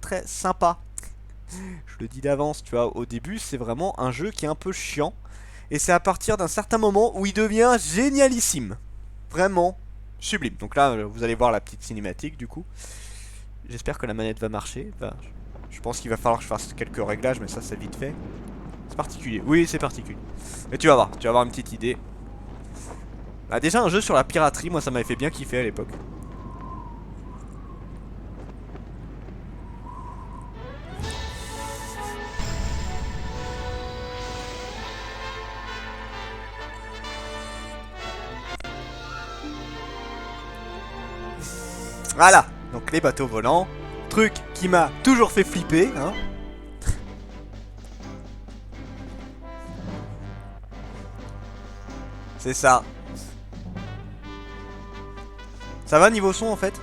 très sympa. Je le dis d'avance, tu vois, au début c'est vraiment un jeu qui est un peu chiant. Et c'est à partir d'un certain moment où il devient génialissime. Vraiment sublime. Donc là, vous allez voir la petite cinématique du coup. J'espère que la manette va marcher. Enfin, je pense qu'il va falloir que je fasse quelques réglages, mais ça c'est vite fait. C'est particulier. Oui, c'est particulier. Mais tu vas avoir une petite idée. Bah, déjà un jeu sur la piraterie, moi ça m'avait fait bien kiffer à l'époque. Voilà, donc les bateaux volants. Truc qui m'a toujours fait flipper, hein. C'est ça. Ça va niveau son en fait?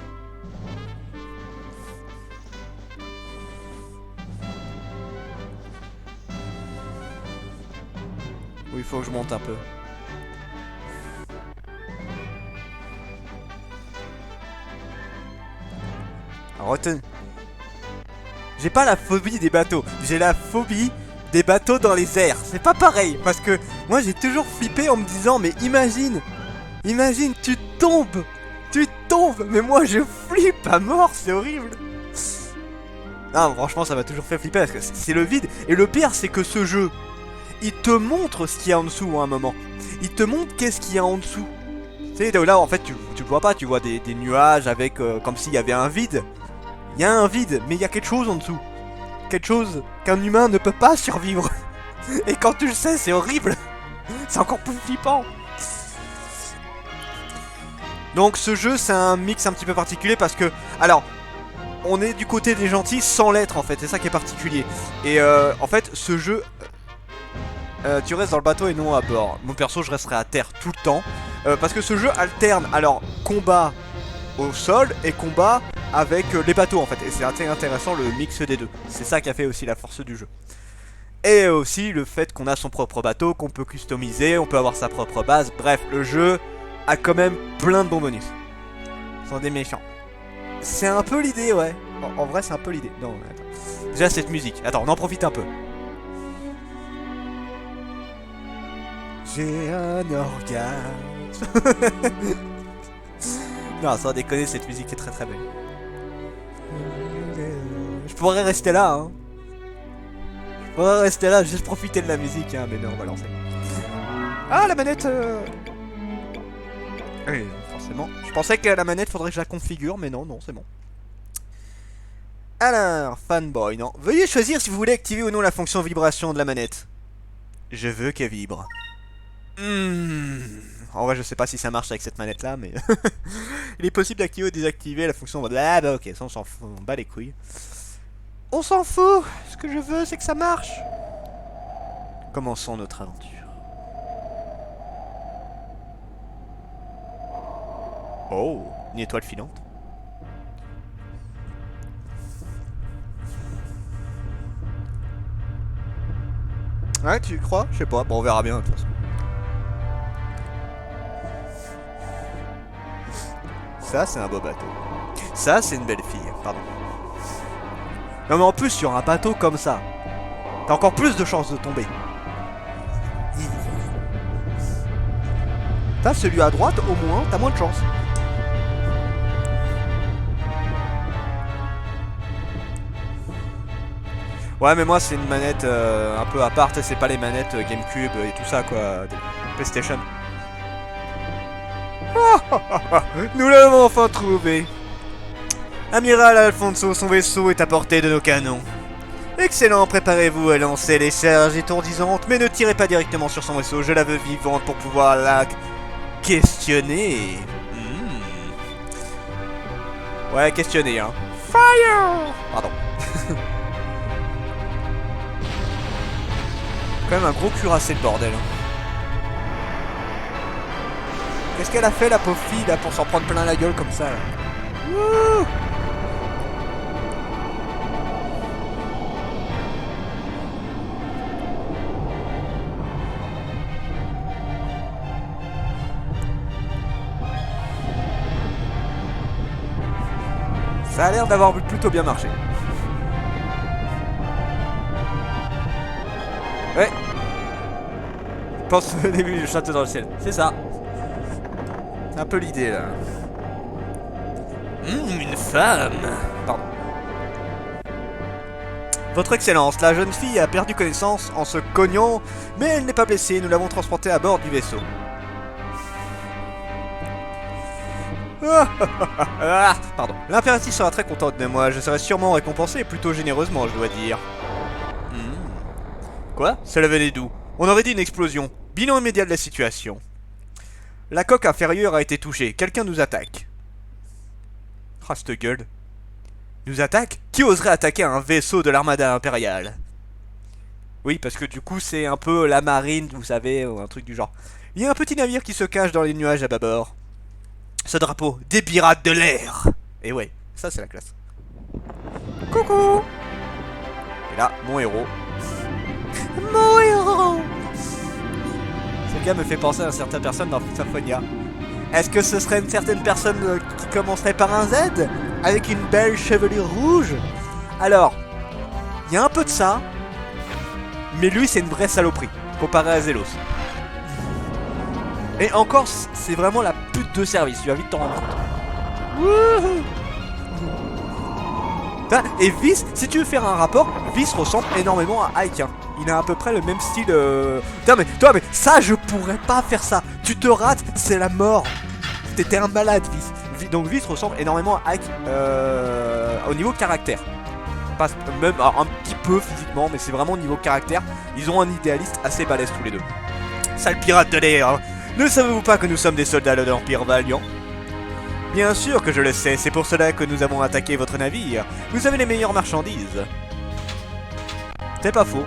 Ou il faut que je monte un peu? Alors, retenez. J'ai pas la phobie des bateaux, j'ai la phobie des bateaux dans les airs. C'est pas pareil, parce que moi j'ai toujours flippé en me disant, mais imagine, tu tombes, mais moi je flippe à mort, c'est horrible. Non, franchement ça m'a toujours fait flipper, parce que c'est le vide. Et le pire c'est que ce jeu, il te montre ce qu'il y a en dessous à un moment. Il te montre qu'est-ce qu'il y a en dessous. Tu sais, là en fait tu le vois pas, tu vois des nuages avec comme s'il y avait un vide. Il y a un vide, mais il y a quelque chose en dessous. Quelque chose qu'un humain ne peut pas survivre. Et quand tu le sais, c'est horrible. C'est encore plus flippant. Donc ce jeu, c'est un mix un petit peu particulier parce que... Alors, on est du côté des gentils sans l'être en fait, c'est ça qui est particulier. Et en fait, ce jeu... tu restes dans le bateau et non à bord. Mon perso, je resterai à terre tout le temps. Parce que ce jeu alterne, alors, combat au sol et combat avec les bateaux en fait. Et c'est assez intéressant le mix des deux. C'est ça qui a fait aussi la force du jeu. Et aussi le fait qu'on a son propre bateau, qu'on peut customiser, on peut avoir sa propre base. Bref, le jeu a quand même plein de bons bonus. Sans des méchants. C'est un peu l'idée, ouais. En vrai, c'est un peu l'idée. Non, attends. Déjà cette musique. Attends, on en profite un peu. J'ai un orgasme. Non, sans déconner, cette musique est très très belle. Je pourrais rester là, hein. Je pourrais rester là, juste profiter de la musique, hein, mais non, on va lancer. Ah, la manette oui, forcément. Je pensais que la manette, faudrait que je la configure, mais non, c'est bon. Alors, fanboy, non. Veuillez choisir si vous voulez activer ou non la fonction vibration de la manette. Je veux qu'elle vibre. En vrai, je sais pas si ça marche avec cette manette là, mais il est possible d'activer ou désactiver la fonction. Ah bah ok, ça on s'en fout, on bat les couilles. On s'en fout. Ce que je veux, c'est que ça marche. Commençons notre aventure. Oh, une étoile filante. Ouais, tu crois? Je sais pas. Bon, on verra bien de toute façon. Ça, c'est un beau bateau. Ça, c'est une belle fille. Pardon. Non, mais en plus, sur un bateau comme ça, t'as encore plus de chances de tomber. T'as celui à droite, au moins, t'as moins de chance. Ouais, mais moi, c'est une manette un peu à part. C'est pas les manettes GameCube et tout ça, quoi. De PlayStation. Nous l'avons enfin trouvé. Amiral Alfonso, son vaisseau est à portée de nos canons. Excellent, préparez-vous à lancer les charges étourdissantes, mais ne tirez pas directement sur son vaisseau, je la veux vivante pour pouvoir la questionner. Ouais, questionner, hein. Fire! Pardon. Quand même un gros cuirassé le bordel. Qu'est-ce qu'elle a fait la pauvre fille là pour s'en prendre plein la gueule comme ça là. Wouh! Ça a l'air d'avoir plutôt bien marché. Ouais. Pense au début du château dans le ciel. C'est ça. C'est un peu l'idée là. Une femme. Pardon. Votre Excellence, la jeune fille a perdu connaissance en se cognant, mais elle n'est pas blessée. Nous l'avons transportée à bord du vaisseau. Pardon. L'impératrice sera très contente de moi. Je serai sûrement récompensé, plutôt généreusement, je dois dire. Quoi? Cela venait d'où? On aurait dit une explosion. Bilan immédiat de la situation. La coque inférieure a été touchée. Quelqu'un nous attaque. Ah, cette gueule. Nous attaque? Qui oserait attaquer un vaisseau de l'armada impériale? Oui, parce que du coup, c'est un peu la marine, vous savez, ou un truc du genre. Il y a un petit navire qui se cache dans les nuages à bâbord. Ce drapeau, des pirates de l'air. Et ouais, ça c'est la classe. Coucou. Et là, mon héros. Mon héros. Ce gars me fait penser à une certaine personne dans Symphonia. Est-ce que ce serait une certaine personne qui commencerait par un Z? Avec une belle chevelure rouge? Alors, il y a un peu de ça. Mais lui, c'est une vraie saloperie, comparé à Zelos. Et encore, c'est vraiment la pute de service, tu vas vite t'en rendre compte. Et Viz, si tu veux faire un rapport, Viz ressemble énormément à Ike. Hein. Il a à peu près le même style. Putain, mais toi, mais ça, je pourrais pas faire ça. Tu te rates, c'est la mort. T'étais un malade, Viz. Donc Viz ressemble énormément à Ike au niveau caractère. Pas même un petit peu physiquement, mais c'est vraiment au niveau caractère. Ils ont un idéaliste assez balèze tous les deux. Sale pirate de l'air. Ne savez-vous pas que nous sommes des soldats de l'Empire Valiant? Bien sûr que je le sais, c'est pour cela que nous avons attaqué votre navire. Vous avez les meilleures marchandises. C'est pas faux.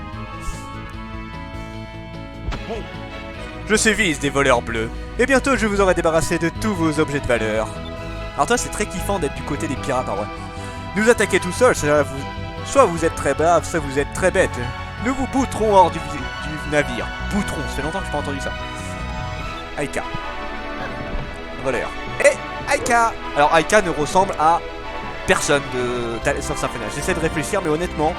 Je suis Viz des voleurs bleus, et bientôt je vous aurai débarrassé de tous vos objets de valeur. Alors toi c'est très kiffant d'être du côté des pirates en vrai. Nous attaquer tout seul, soit vous êtes très brave, soit vous êtes très bête. Nous vous bouterons hors du navire. Bouterons, ça fait longtemps que je n'ai pas entendu ça. Aika. Voleur. Et Aika. Alors Aika ne ressemble à personne de Tales of Symphonia. J'essaie de réfléchir, mais honnêtement...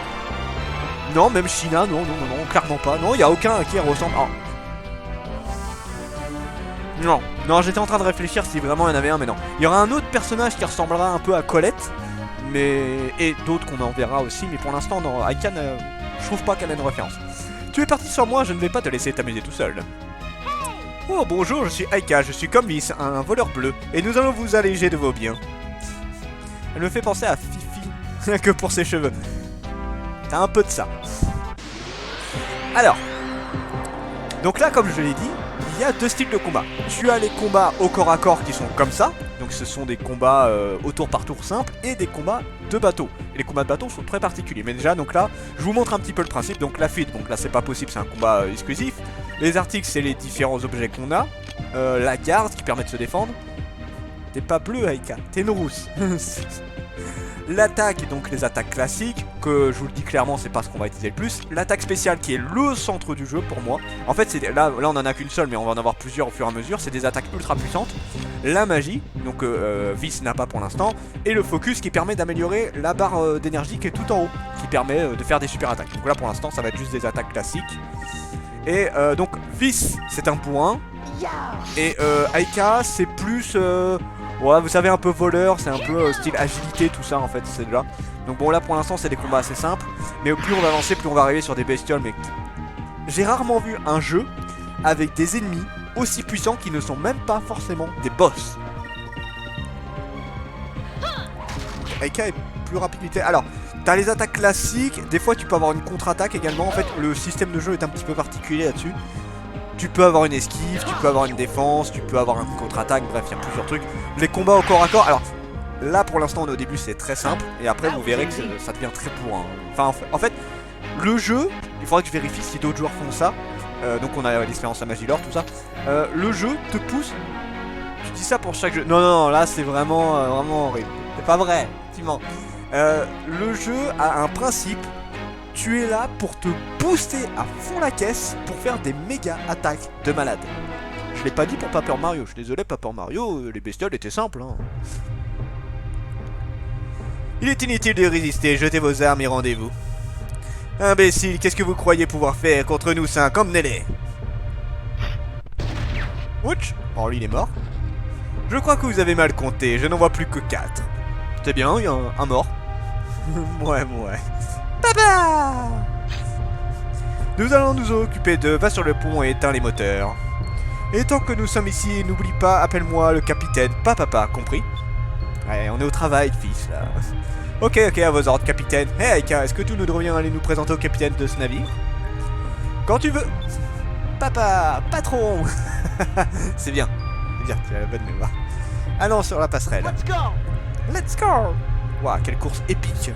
Non, même Shina, non, clairement pas. Non, il n'y a aucun à qui elle ressemble. Oh. Non, j'étais en train de réfléchir si vraiment il y en avait un, mais non. Il y aura un autre personnage qui ressemblera un peu à Colette, mais... Et d'autres qu'on en verra aussi, mais pour l'instant, dans Aika, je trouve pas qu'elle ait une référence. Tu es parti sur moi, je ne vais pas te laisser t'amuser tout seul. Oh bonjour, je suis Aika, je suis comme Viz, un voleur bleu, et nous allons vous alléger de vos biens. Elle me fait penser à Fifi, rien que pour ses cheveux. T'as un peu de ça. Alors, donc là, comme je l'ai dit, il y a deux styles de combat. Tu as les combats au corps à corps qui sont comme ça, donc ce sont des combats au tour par tour simples, et des combats de bateau. Et les combats de bateau sont très particuliers. Mais déjà, donc là, je vous montre un petit peu le principe. Donc la fuite, donc là c'est pas possible, c'est un combat exclusif. Les articles, c'est les différents objets qu'on a. La garde qui permet de se défendre. T'es pas bleu, Aika, t'es une rousse. L'attaque, donc les attaques classiques, que je vous le dis clairement, c'est pas ce qu'on va utiliser le plus. L'attaque spéciale qui est le centre du jeu pour moi. En fait, là on en a qu'une seule, mais on va en avoir plusieurs au fur et à mesure. C'est des attaques ultra puissantes. La magie, donc Viz n'a pas pour l'instant. Et le focus qui permet d'améliorer la barre d'énergie qui est tout en haut, qui permet de faire des super attaques. Donc là pour l'instant, ça va être juste des attaques classiques. Et donc Viz, c'est un point. Et Aika, c'est plus... ouais, vous savez, un peu voleur, c'est un peu style agilité, tout ça en fait, c'est là. Donc bon, là pour l'instant, c'est des combats assez simples. Mais plus on va avancer, plus on va arriver sur des bestioles. Mais j'ai rarement vu un jeu avec des ennemis aussi puissants qui ne sont même pas forcément des boss. Aika est plus rapidité. Alors, t'as les attaques classiques, des fois tu peux avoir une contre-attaque également. En fait, le système de jeu est un petit peu particulier là-dessus. Tu peux avoir une esquive, tu peux avoir une défense, tu peux avoir une contre-attaque, bref, il y a plusieurs trucs. Les combats au corps à corps, alors là pour l'instant on est au début, c'est très simple, et après vous verrez que ça devient très bourrin. Enfin, en fait, le jeu, il faudra que je vérifie si d'autres joueurs font ça. Donc on a l'expérience à Magilor, tout ça. Le jeu te pousse, je dis ça pour chaque jeu. Non, là c'est vraiment horrible. C'est pas vrai, effectivement. Le jeu a un principe. Tu es là pour te booster à fond la caisse pour faire des méga attaques de malade. Je l'ai pas dit pour Paper Mario, je suis désolé Paper Mario, les bestioles étaient simples. Hein. Il est inutile de résister, jetez vos armes et rendez-vous. Imbécile, qu'est-ce que vous croyez pouvoir faire contre nous 5? Emmenez-les. Ouch. Oh, lui, il est mort. Je crois que vous avez mal compté, je n'en vois plus que 4. C'est bien, il y a un mort. Ouais. Papa! Nous allons nous occuper d'eux, va sur le pont et éteins les moteurs. Et tant que nous sommes ici, n'oublie pas, appelle-moi le capitaine, pas papa, compris? Ouais, on est au travail, fils, là. Ok, à vos ordres, capitaine. Hey, Aika, est-ce que tu nous devrions aller nous présenter au capitaine de ce navire? Quand tu veux. Papa, patron. C'est bien, tu as la bonne mémoire. Allons sur la passerelle. Let's go. Waouh, quelle course épique.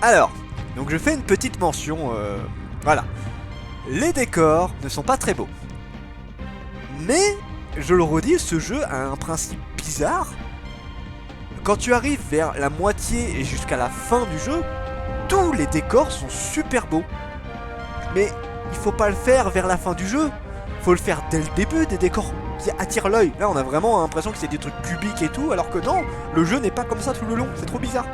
Alors, donc je fais une petite mention, voilà. Les décors ne sont pas très beaux. Mais, je le redis, ce jeu a un principe bizarre. Quand tu arrives vers la moitié et jusqu'à la fin du jeu, tous les décors sont super beaux. Mais il faut pas le faire vers la fin du jeu. Faut le faire dès le début, des décors qui attirent l'œil. Là, on a vraiment l'impression que c'est des trucs cubiques et tout, alors que non, le jeu n'est pas comme ça tout le long. C'est trop bizarre.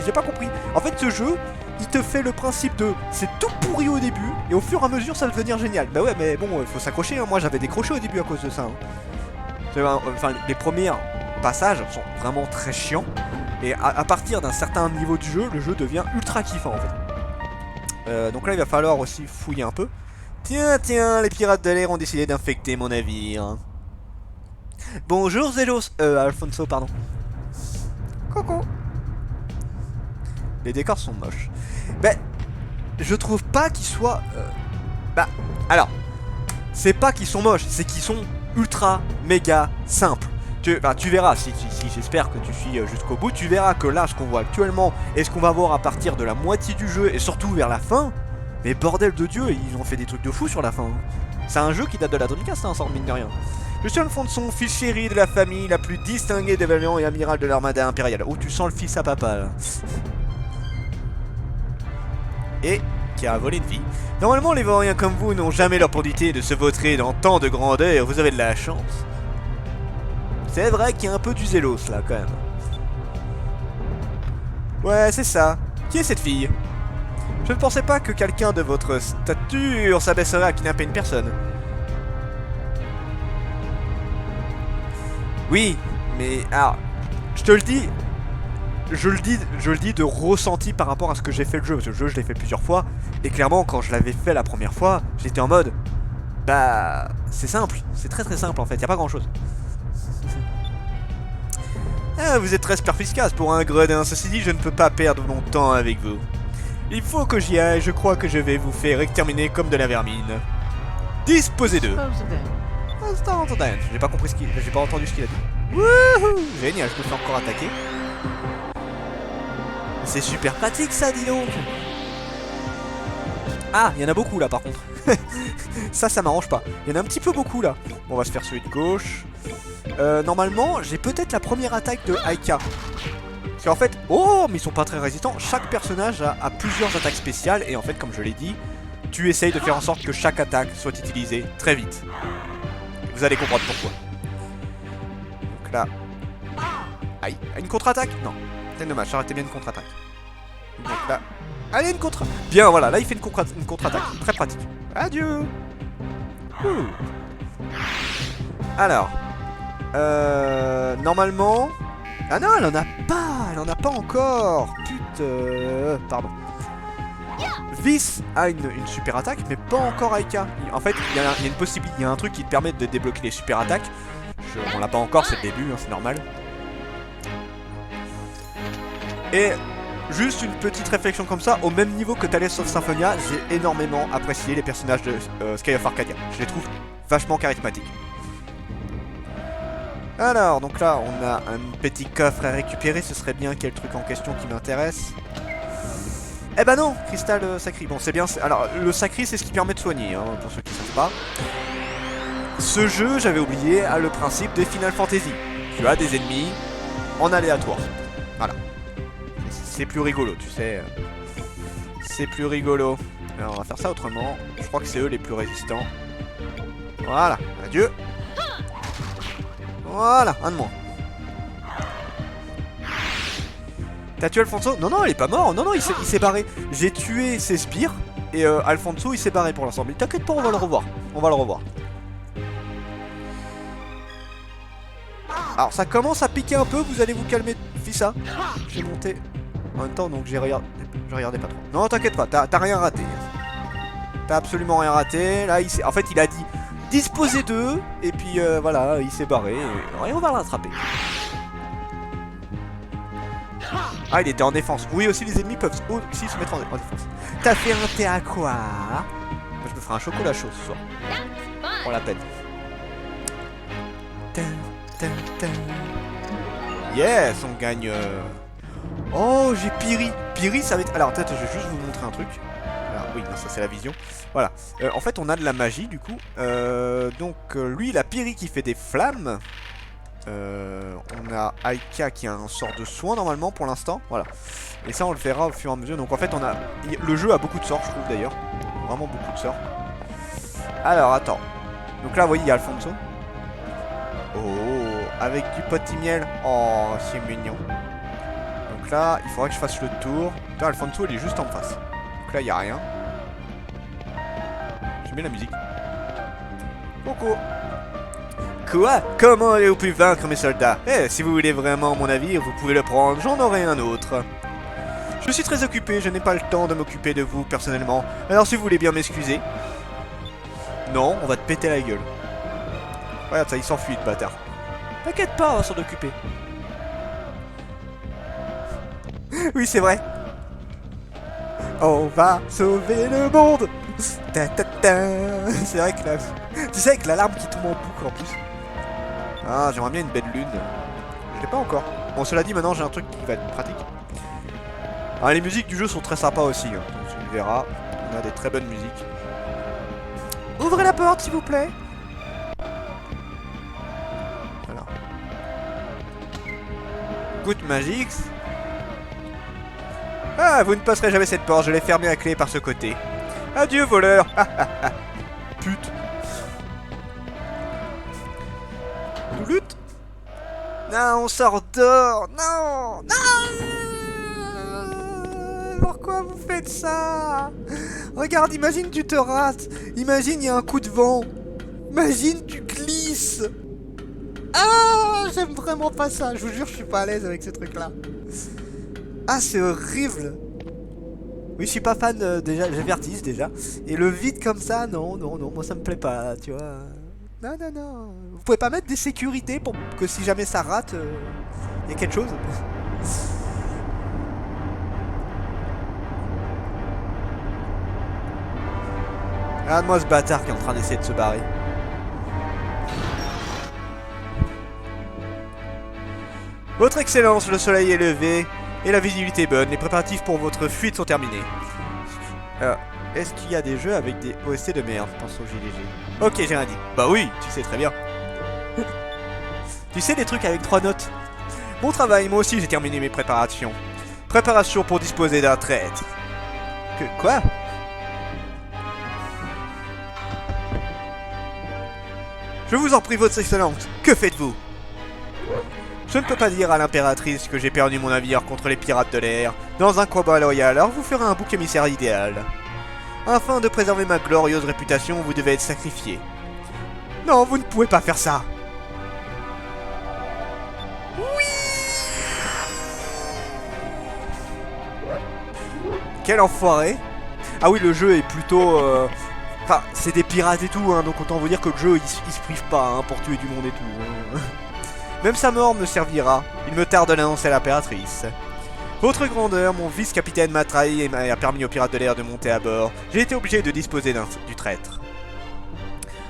J'ai pas compris. En fait, ce jeu, il te fait le principe de c'est tout pourri au début, et au fur et à mesure, ça va devenir génial. Bah ouais, mais bon, il faut s'accrocher. Hein. Moi, j'avais décroché au début à cause de ça. Hein. Enfin, les premiers passages sont vraiment très chiants. Et à partir d'un certain niveau du jeu, le jeu devient ultra kiffant en fait. Donc là, il va falloir aussi fouiller un peu. Tiens, les pirates de l'air ont décidé d'infecter mon navire. Bonjour Zélos, Alfonso, pardon. Coucou. Les décors sont moches. Ben, je trouve pas qu'ils soient... Bah, alors, c'est pas qu'ils sont moches, c'est qu'ils sont ultra, méga simples. Tu verras, si j'espère que tu suis jusqu'au bout, tu verras que là, ce qu'on voit actuellement, et ce qu'on va voir à partir de la moitié du jeu, et surtout vers la fin, mais bordel de Dieu, ils ont fait des trucs de fou sur la fin. C'est un jeu qui date de la Dreamcast, hein, sans mine de rien. Je suis Alfonso, fils chéri de la famille la plus distinguée des Valiants et amiral de l'armada impériale. Oh, tu sens le fils à papa, là. Et qui a volé une vie. Normalement, les vauriens comme vous n'ont jamais l'opportunité de se vautrer dans tant de grandeur, vous avez de la chance. C'est vrai qu'il y a un peu du zélos là quand même. Ouais, c'est ça. Qui est cette fille? Je ne pensais pas que quelqu'un de votre stature s'abaisserait à kidnapper une personne. Oui, mais alors, je te le dis, je le dis de ressenti par rapport à ce que j'ai fait le jeu. Parce que le jeu, je l'ai fait plusieurs fois. Et clairement, quand je l'avais fait la première fois, j'étais en mode, bah, c'est simple. C'est très simple en fait, y a pas grand chose. Ah, vous êtes très perspicace pour un gredin. Ceci dit, je ne peux pas perdre mon temps avec vous. Il faut que j'y aille, je crois que je vais vous faire exterminer comme de la vermine. Disposez d'eux. J'ai pas compris j'ai pas entendu ce qu'il a dit. Wouhou! Génial, je me fais encore attaquer. C'est super pratique ça, dis donc. Ah, il y en a beaucoup là par contre. ça m'arrange pas. Il y en a un petit peu beaucoup là. Bon, on va se faire celui de gauche. Normalement, j'ai peut-être la première attaque de Aika. Parce qu'en fait, oh, mais ils sont pas très résistants. Chaque personnage a plusieurs attaques spéciales. Et en fait, comme je l'ai dit, tu essayes de faire en sorte que chaque attaque soit utilisée très vite. Vous allez comprendre pourquoi. Donc là... Aïe, une contre-attaque? Non, c'est dommage, ça aurait été bien une contre-attaque. Donc là... Allez, une contre... Bien, voilà, là il fait une contre-attaque. Très pratique. Adieu. Alors... normalement... Ah non, elle en a pas. Elle en a pas encore. Putain... Pardon. Viz a une super attaque, mais pas encore Aika. En fait, il y a une possibilité, il y a un truc qui te permet de débloquer les super attaques. On l'a pas encore, c'est le début, hein, c'est normal. Et juste une petite réflexion comme ça, au même niveau que Tales of Symphonia, j'ai énormément apprécié les personnages de Sky of Arcadia. Je les trouve vachement charismatiques. Alors, donc là, on a un petit coffre à récupérer. Ce serait bien quel truc en question qui m'intéresse. Eh ben non, cristal sacré. Bon, c'est bien. Alors, le sacré, c'est ce qui permet de soigner, hein, pour ceux qui ne savent pas. Ce jeu, j'avais oublié, a le principe des Final Fantasy. Tu as des ennemis en aléatoire. Voilà. C'est plus rigolo, tu sais. C'est plus rigolo. Alors, on va faire ça autrement. Je crois que c'est eux les plus résistants. Voilà. Adieu. Voilà, un de moins. T'as tué Alfonso? Non, non, il est pas mort. Non, non, il s'est barré. J'ai tué ses sbires. Et Alfonso, il s'est barré pour l'instant. Mais t'inquiète pas, on va le revoir. On va le revoir. Alors, ça commence à piquer un peu. Vous allez vous calmer. Fissa. J'ai monté. En même temps, donc je regardais pas trop. Non, t'inquiète pas. T'as rien raté. T'as absolument rien raté. Là, en fait, il a dit disposer d'eux. Et puis, voilà, il s'est barré. Et on va le rattraper. Ah, il était en défense. Oui, aussi les ennemis peuvent aussi se mettre en défense. T'as fait un thé à quoi? Moi, je me ferai un chocolat chaud ce soir. Pour la peine. Yes, on gagne. Oh, j'ai Piri. Piri, ça va être. Alors, peut-être, je vais juste vous montrer un truc. Alors, oui, non, ça c'est la vision. Voilà. En fait, on a de la magie du coup. Lui, il a Piri qui fait des flammes. On a Aika qui a un sort de soin normalement pour l'instant, voilà. Et ça on le verra au fur et à mesure. Donc en fait le jeu a beaucoup de sorts, je trouve d'ailleurs. Vraiment beaucoup de sorts. Alors attends. Donc là vous voyez il y a Alfonso. Oh, avec du petit miel. Oh c'est mignon. Donc là il faudrait que je fasse le tour. Putain, Alfonso il est juste en face. Donc là il n'y a rien. Je mets la musique. Coucou. Quoi? Comment avez-vous pu vaincre mes soldats? Eh, si vous voulez vraiment mon navire, vous pouvez le prendre, j'en aurai un autre. Je suis très occupé, je n'ai pas le temps de m'occuper de vous personnellement. Alors si vous voulez bien m'excuser. Non, on va te péter la gueule. Regarde ça, il s'enfuit le bâtard. T'inquiète pas, on va s'en occuper. Oui, c'est vrai. On va sauver le monde. Ta ta ta. C'est vrai que là... Tu sais, avec l'alarme qui tombe en boucle en plus. Ah, j'aimerais bien une belle lune. Je l'ai pas encore. Bon, cela dit, maintenant j'ai un truc qui va être pratique. Ah, les musiques du jeu sont très sympas aussi. Hein. Donc, tu le verras. On a des très bonnes musiques. Ouvrez la porte, s'il vous plaît. Voilà. Good Magix. Ah, vous ne passerez jamais cette porte. Je l'ai fermée à clé par ce côté. Adieu, voleur. Pute. Lutte. Non, on sort dehors. Non. Non. Pourquoi vous faites ça? Regarde, imagine tu te rates. Imagine il y a un coup de vent. Imagine tu glisses. Ah, j'aime vraiment pas ça. Je vous jure, je suis pas à l'aise avec ces trucs-là. Ah, c'est horrible. Oui, je suis pas fan déjà, j'ai vertige déjà. Et le vide comme ça, non, non, non, moi ça me plaît pas, tu vois. Non, non, non. Vous pouvez pas mettre des sécurités pour que si jamais ça rate, y a quelque chose. Regarde-moi ce bâtard qui est en train d'essayer de se barrer. Votre Excellence, le soleil est levé et la visibilité est bonne. Les préparatifs pour votre fuite sont terminés. Alors, est-ce qu'il y a des jeux avec des OST de merde? Je pense au GDG. Ok, j'ai rien dit. Bah oui, tu sais très bien. Tu sais, des trucs avec 3 notes. Bon travail, moi aussi j'ai terminé mes préparations. Préparation pour disposer d'un traître. Que quoi? Je vous en prie, votre excellence. Que faites-vous? Je ne peux pas dire à l'impératrice que j'ai perdu mon navire contre les pirates de l'air dans un combat loyal, alors vous ferez un bouc émissaire idéal. Afin de préserver ma glorieuse réputation, vous devez être sacrifié. Non, vous ne pouvez pas faire ça. Oui. Quel enfoiré. Ah oui, le jeu est plutôt... Enfin, c'est des pirates et tout, hein, donc autant vous dire que le jeu, il se prive pas hein, pour tuer du monde et tout. Hein. Même sa mort me servira. Il me tarde de l'annoncer à l'impératrice. Votre grandeur, mon vice-capitaine m'a trahi et a permis aux pirates de l'air de monter à bord. J'ai été obligé de disposer du traître.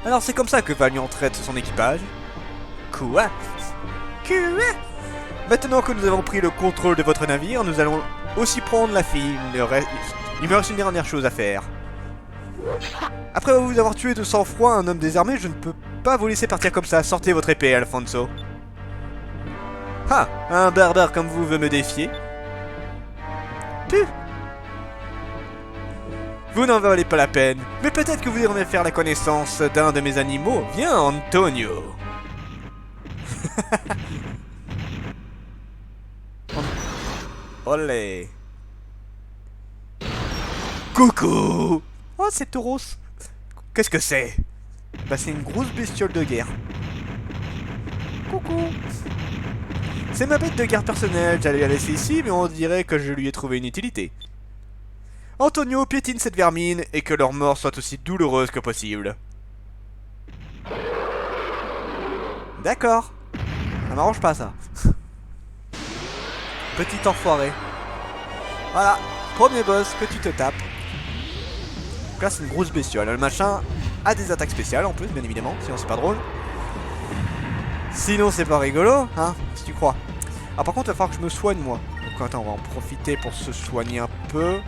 Alors c'est comme ça que Valiant traite son équipage. Quoi? Maintenant que nous avons pris le contrôle de votre navire, nous allons aussi prendre la fille. Il me reste une dernière chose à faire. Après vous avoir tué de sang-froid un homme désarmé, je ne peux pas vous laisser partir comme ça. Sortez votre épée, Alfonso. Ah, un barbare comme vous veut me défier? Vous n'en valez pas la peine, mais peut-être que vous irez faire la connaissance d'un de mes animaux. Viens, Antonio. Olé. Coucou. Oh, c'est Tauros. Qu'est-ce que c'est? Bah, c'est une grosse bestiole de guerre. Coucou. C'est ma bête de guerre personnelle, j'allais la laisser ici, mais on dirait que je lui ai trouvé une utilité. Antonio piétine cette vermine, et que leur mort soit aussi douloureuse que possible. D'accord. Ça m'arrange pas, ça. Petit enfoiré. Voilà, premier boss que tu te tapes. Donc là, c'est une grosse bestiole. Le machin a des attaques spéciales, en plus, bien évidemment, sinon c'est pas drôle. Sinon, c'est pas rigolo, hein, si tu crois. Ah, par contre, il va falloir que je me soigne, moi. Donc, attends, on va en profiter pour se soigner un peu.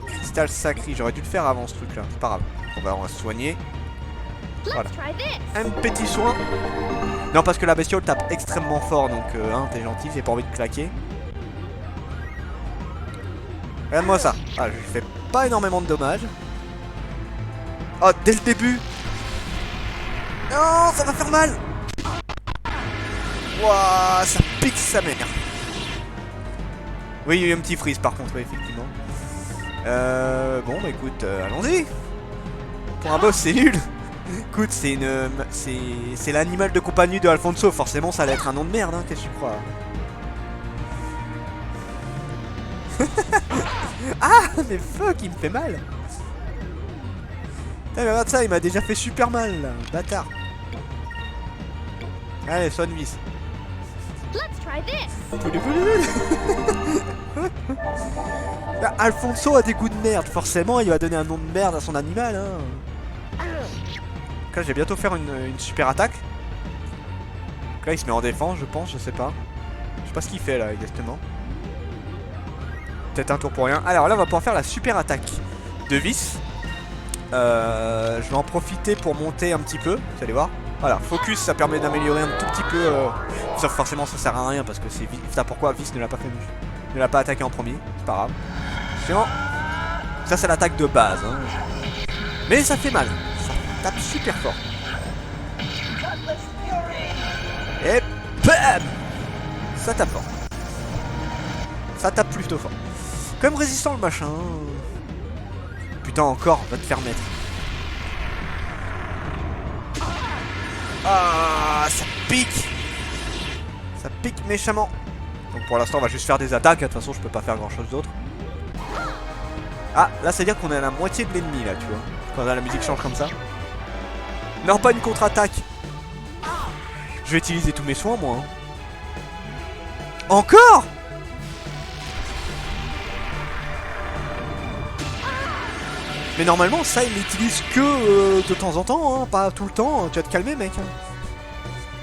Cristal sacré. J'aurais dû le faire avant, ce truc-là. C'est pas grave. On va se soigner. Voilà. Un petit soin. Non, parce que la bestiole tape extrêmement fort, donc, hein, t'es gentil, j'ai pas envie de claquer. Regarde-moi ça. Ah, je lui fais pas énormément de dommages. Oh, dès le début. Non, ça va faire mal. Wouah, ça pique sa mère. Oui, il y a eu un petit freeze par contre, oui, effectivement. Bon, bah écoute, allons-y. Pour un boss, c'est nul. Écoute, c'est une... C'est l'animal de compagnie de Alfonso. Forcément, ça allait être un nom de merde, hein, qu'est-ce que tu crois? Ah, mais fuck, il me fait mal. Putain, mais regarde ça, il m'a déjà fait super mal, là, bâtard. Allez, soigne-vis. Alfonso a des goûts de merde, forcément il va donner un nom de merde à son animal, hein. Donc là, je vais bientôt faire une super attaque. Donc là, il se met en défense, je pense, je sais pas. Je sais pas ce qu'il fait là, exactement. Peut-être un tour pour rien. Alors là, on va pouvoir faire la super attaque de vis. Je vais en profiter pour monter un petit peu, vous allez voir. Voilà, focus, ça permet d'améliorer un tout petit peu. Sauf forcément, ça sert à rien parce que c'est vis. Putain, pourquoi vis ne l'a pas fait, ne l'a pas attaqué en premier? C'est pas grave. Sinon, ça c'est l'attaque de base, hein. Mais ça fait mal. Ça tape super fort. Et BAM! Ça tape fort. Ça tape plutôt fort. Quand même résistant le machin. Putain, encore, va te faire mettre. Ah, ça pique. Ça pique méchamment. Donc pour l'instant, on va juste faire des attaques. De toute façon, je peux pas faire grand chose d'autre. Ah, là, c'est à dire qu'on est à la moitié de l'ennemi, là, tu vois. Quand la musique change comme ça. Non, pas une contre-attaque. Je vais utiliser tous mes soins, moi. Hein. Encore? Mais normalement, ça, il l'utilise que de temps en temps, hein, pas tout le temps. Tu vas te calmer, mec. Hein.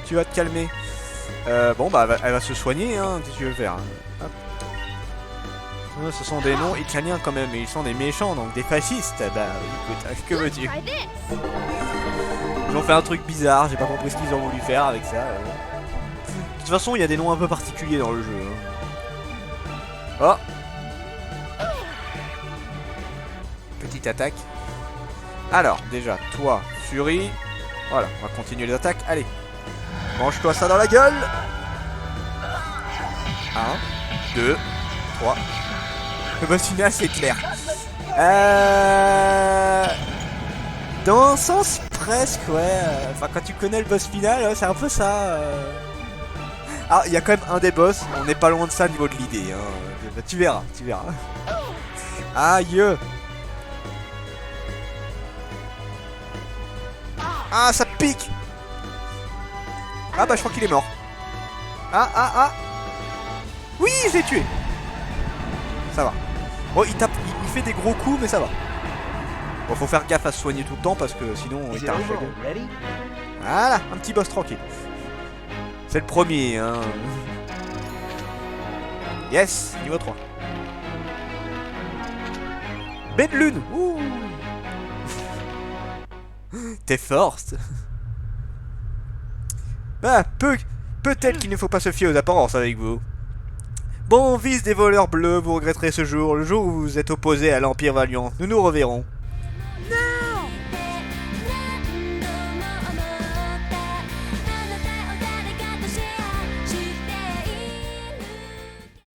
Tu vas te calmer. Bon, bah, elle va se soigner, hein, si tu veux faire. Hop. Ce sont des noms italiens quand même, et ils sont des méchants, donc des fascistes. Bah, écoute, que veux-tu? Ils ont fait un truc bizarre, j'ai pas compris ce qu'ils ont voulu faire avec ça. De toute façon, il y a des noms un peu particuliers dans le jeu. Hein. Oh! Petite attaque. Alors, déjà, toi, Fury. Voilà, on va continuer les attaques. Allez, mange-toi ça dans la gueule. 1, 2, 3. Le boss final, c'est clair. Dans un sens, presque, ouais. Enfin, quand tu connais le boss final, ouais, c'est un peu ça. Ah, il y a quand même un des boss. On n'est pas loin de ça au niveau de l'idée. Hein. Tu verras, tu verras. Aïe. Ah, ça pique. Ah bah je crois qu'il est mort. Ah. Oui, je l'ai tué. Ça va. Bon, il tape, il fait des gros coups, mais ça va. Bon, faut faire gaffe à se soigner tout le temps parce que sinon il t'arrache la gueule. Voilà, un petit boss tranquille. C'est le premier, hein. Yes, niveau 3. Baie de lune. Ouh. T'es forte. Bah, peut-être qu'il ne faut pas se fier aux apparences avec vous. Bon, vice des voleurs bleus, vous regretterez ce jour, le jour où vous vous êtes opposé à l'Empire Valiant. Nous nous reverrons.